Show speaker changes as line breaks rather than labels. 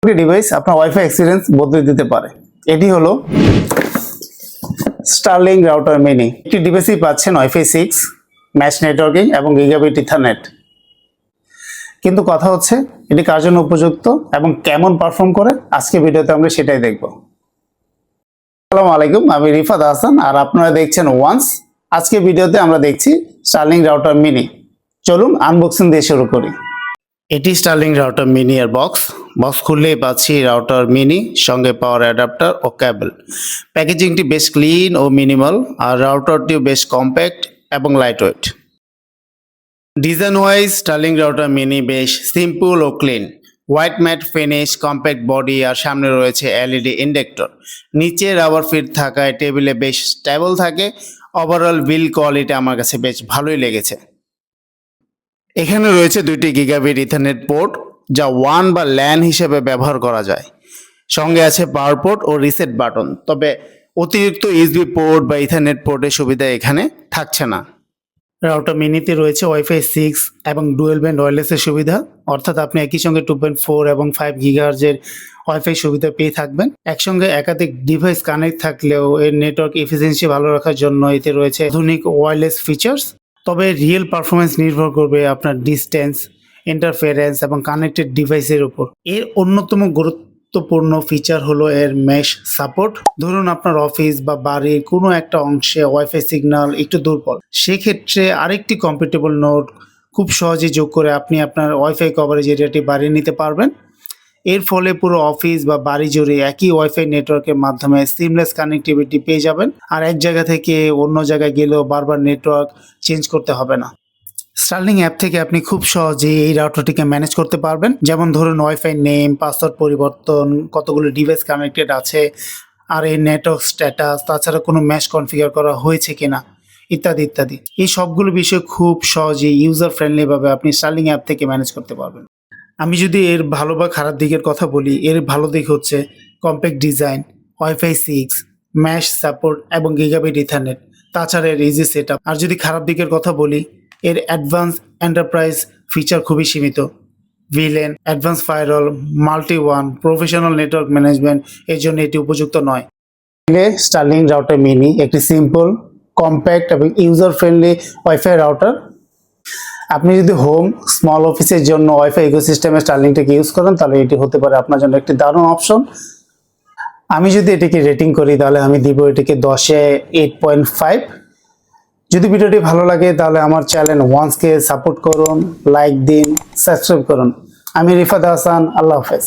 একটি ডিভাইস আপনার wifi experience বদলে দিতে পারে। এটি হলো স্টারলিং রাউটার মিনি। একটি ডিভাইসই পাচ্ছেন ওয়াইফাই 6, ম্যাশ নেটওয়ার্কিং এবং গিগাবিট ইথারনেট। কিন্তু কথা হচ্ছে এটি কার জন্য উপযুক্ত এবং কেমন পারফর্ম করে, আজকে ভিডিওতে আমরা সেটাই দেখব। আসসালামু আলাইকুম, আমি রিফাত হাসান আর আপনারা দেখছেন ওয়ান্স। আজকে ভিডিওতে আমরা দেখছি স্টারলিং রাউটার মিনি। চলুন আনবক্সিং দিয়ে শুরু করি। এটি স্টারলিং রাউটার মিনি এর বক্স খুললেই পাচ্ছি রাউটার মিনি, সঙ্গে পাওয়ার অ্যাডাপ্টার ও কেবল। প্যাকেজিংটি বেশ ক্লিন ও মিনিমাল, আর রাউটারটিও বেশ কম্প্যাক্ট এবং lightweight. Design wise Starlink router mini বেশ সিম্পল ও clean. White matte finish, compact body আর সামনে রয়েছে এলইডি ইন্ডেক্টর। নিচে রাবার ফিট থাকায় টেবিলে বেশ স্টেবল থাকে। ওভারঅল বিল্ড কোয়ালিটি আমার কাছে বেশ ভালোই লেগেছে। এখানে রয়েছে দুইটি গিগাবিট ইথারনেট পোর্ট, যা ওয়ান বা ল্যান হিসেবে ব্যবহার করা যায়। সঙ্গে আছে পাওয়ার পোর্ট ও রিসেট বাটন, তবে অতিরিক্ত ইউএসবি পোর্ট বা ইথারনেট পোর্টের সুবিধা এখানে থাকছে না। রাউটার মিনিতে রয়েছে ওয়াইফাই 6 এবং ডুয়েল ব্যান্ড ওয়্যারলেসের সুবিধা, অর্থাৎ আপনি একই সঙ্গে 2.4 এবং 5 গিগাহার্জের ওয়াইফাই সুবিধা পেয়ে থাকবেন। একসঙ্গে একাধিক ডিভাইস কানেক্ট থাকলেও এর নেটওয়ার্ক এফিসিয়েন্সি ভালো রাখার জন্য এতে রয়েছে আধুনিক ওয়্যারলেস ফিচার্স। তবে রিয়েল পারফরমেন্স নির্ভর করবে আপনার ডিস্টেন্স, ইন্টারফারেন্স এবং কানেক্টেড ডিভাইসের উপর। এর অন্যতম গুরুত্বপূর্ণ ফিচার হলো এর মেশ সাপোর্ট। ধরুন আপনার অফিস বা বাড়ির কোনো একটা অংশে ওয়াইফাই সিগন্যাল একটু দুর্বল, সেক্ষেত্রে আরেকটি কম্প্যাটেবল নোড খুব সহজে যোগ করে আপনি আপনার ওয়াইফাই কভারেজ এরিয়াটি বাড়িয়ে নিতে পারবেন। এর ফলে পুরো অফিস বা বাড়ি জুড়ে একই ওয়াইফাই নেটওয়ার্কের মাধ্যমে সিমলেস কানেক্টিভিটি পেয়ে যাবেন, আর এক জায়গা থেকে অন্য জায়গায় গেলেও বারবার নেটওয়ার্ক চেঞ্জ করতে হবে না। স্টারলিং অ্যাপ থেকে আপনি খুব সহজেই এই রাউটারটিকে ম্যানেজ করতে পারবেন। যেমন ধরুন ওয়াইফাই নেম, পাসওয়ার্ড পরিবর্তন, কতগুলো ডিভাইস কানেক্টেড আছে, আর এই নেটওয়ার্ক স্ট্যাটাস, তাছাড়া কোনো ম্যাশ কনফিগার করা হয়েছে কিনা, ইত্যাদি ইত্যাদি। এই সবগুলো বিষয় খুব সহজেই ইউজার ফ্রেন্ডলিভাবে আপনি স্টারলিং অ্যাপ থেকে ম্যানেজ করতে পারবেন। আমি যদি এর ভালো বা খারাপ দিকের কথা বলি, এর ভালো দিক হচ্ছে compact design, wifi 6, mash support এবং গিগাবিট ইথারনেট, তাছাড়া এর ইজি সেটআপ। আর যদি খারাপ দিকের কথা বলি, এর অ্যাডভান্স এন্টারপ্রাইজ ফিচার খুবই সীমিত। Villain, advance firewall, multi one, professional network management, এর জন্য এটি উপযুক্ত নয়। স্টারলিং রাউটার মিনি একটি সিম্পল, কম্প্যাক্ট এবং ইউজার ফ্রেন্ডলি ওয়াইফাই রাউটার। আপনি যদি হোম, স্মল অফিসের জন্য ওয়াইফাই ইকোসিস্টেমে স্টারলিংটাকে ইউজ করেন, তাহলে এটি হতে পারে আপনার জন্য একটি দারুণ অপশন। আমি যদি এটিকে রেটিং করি, তাহলে আমি দিব এটিকে 10-এ 8.5। যদি ভিডিওটি ভালো লাগে তাহলে আমার চ্যানেল ওয়ান্সকে সাপোর্ট করুন, লাইক দিন, সাবস্ক্রাইব করুন। আমি রিফাত হাসান, আল্লাহ হাফেজ।